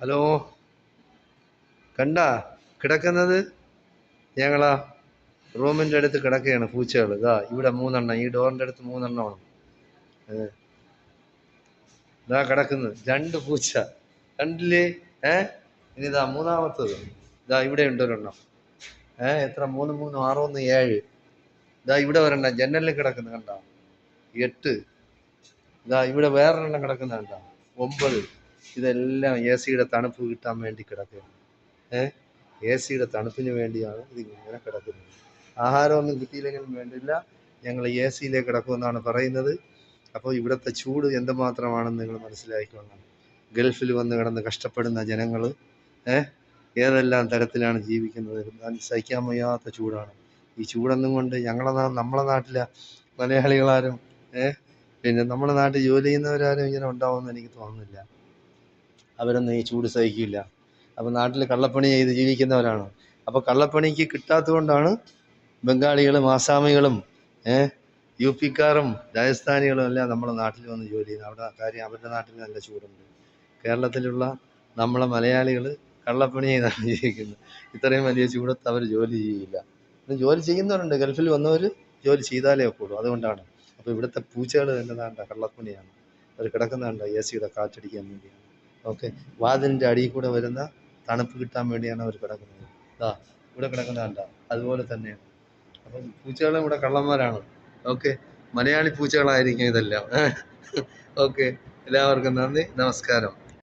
Hello, കണ്ടാ കിടക്കുന്നത്? ഞങ്ങളാ റൂമിൻ്റെ അടുത്ത് കിടക്കുകയാണ് പൂച്ചകൾ. ഇതാ ഇവിടെ മൂന്നെണ്ണം, ഈ ഡോറിൻ്റെ അടുത്ത് മൂന്നെണ്ണമാണ്. ഇതാ കിടക്കുന്നത് രണ്ട് പൂച്ച, കണ്ടില്ലേ? ഇനി ഇതാ മൂന്നാമത്തത്, ഇതാ ഇവിടെ ഉണ്ട് ഒരെണ്ണം. എത്ര? മൂന്ന് മൂന്ന് ആറ് ഒന്ന് ഏഴ്. ഇതാ ഇവിടെ ഒരെണ്ണം ജനലിൽ കിടക്കുന്നു, കണ്ട? 8. ഇതാ ഇവിടെ വേറൊരെണ്ണം കിടക്കുന്ന, കണ്ട? 9. ഇതെല്ലാം എ സിയുടെ തണുപ്പ് കിട്ടാൻ വേണ്ടി കിടക്കുകയാണ്. എ സിയുടെ തണുപ്പിന് വേണ്ടിയാണ് ഇത് ഇങ്ങനെ കിടക്കുന്നത്. ആഹാരമൊന്നും കിട്ടിയില്ലെങ്കിലും വേണ്ടില്ല, ഞങ്ങൾ എ സിയിലേക്ക് കിടക്കുമെന്നാണ് പറയുന്നത്. അപ്പോൾ ഇവിടുത്തെ ചൂട് എന്തുമാത്രമാണെന്ന് നിങ്ങൾ മനസ്സിലാക്കിക്കൊള്ളണം. ഗൾഫിൽ വന്ന് കിടന്ന് കഷ്ടപ്പെടുന്ന ജനങ്ങൾ ഏതെല്ലാം തരത്തിലാണ് ജീവിക്കുന്നത്, സഹിക്കാൻ വയ്യാത്ത ചൂടാണ്. ഈ ചൂടൊന്നും കൊണ്ട് നമ്മളെ നാട്ടിലെ മലയാളികളാരും പിന്നെ നമ്മുടെ നാട്ടിൽ ജോലി ചെയ്യുന്നവരാരും ഇങ്ങനെ ഉണ്ടാവുമെന്ന് എനിക്ക് തോന്നുന്നില്ല. അവരൊന്നും ഈ ചൂട് സഹിക്കില്ല. അപ്പോൾ നാട്ടിൽ കള്ളപ്പണി ചെയ്ത് ജീവിക്കുന്നവരാണ്. അപ്പോൾ കള്ളപ്പണിക്ക് കിട്ടാത്തത് കൊണ്ടാണ് ബംഗാളികളും ആസാമികളും യു പിക്കാരും രാജസ്ഥാനികളും എല്ലാം നമ്മുടെ നാട്ടിൽ വന്ന് ജോലി ചെയ്യുന്നത്. അവിടെ കാര്യം അവരുടെ നാട്ടിൽ നല്ല ചൂടുണ്ട്. കേരളത്തിലുള്ള നമ്മളെ മലയാളികൾ കള്ളപ്പണി ചെയ്താണ് ജീവിക്കുന്നത്. ഇത്രയും വലിയ ചൂടത്ത് അവർ ജോലി ചെയ്യില്ല. ജോലി ചെയ്യുന്നവരുണ്ട്, ഗൾഫിൽ വന്നവർ ജോലി ചെയ്താലേ ഒക്കുള്ളൂ. അതുകൊണ്ടാണ്. അപ്പോൾ ഇവിടുത്തെ പൂച്ചകൾ തന്നെ വേണ്ട കള്ളപ്പണിയാണ്. അവർ കിടക്കുന്നുണ്ട് എ സിയുടെ കാറ്റടിക്കാൻ വേണ്ടിയാണ്. ഓക്കെ, വാതിലിൻ്റെ അടിയിൽ കൂടെ വരുന്ന തണുപ്പ് കിട്ടാൻ വേണ്ടിയാണ് അവർ കിടക്കുന്നത്. ഇവിടെ കിടക്കുന്നതല്ല, അതുപോലെ തന്നെയാണ്. അപ്പം പൂച്ചകളും ഇവിടെ കള്ളന്മാരാണ്. ഓക്കെ, മലയാളി പൂച്ചകളായിരിക്കും ഇതെല്ലാം. ഓക്കെ, എല്ലാവർക്കും നന്ദി, നമസ്കാരം.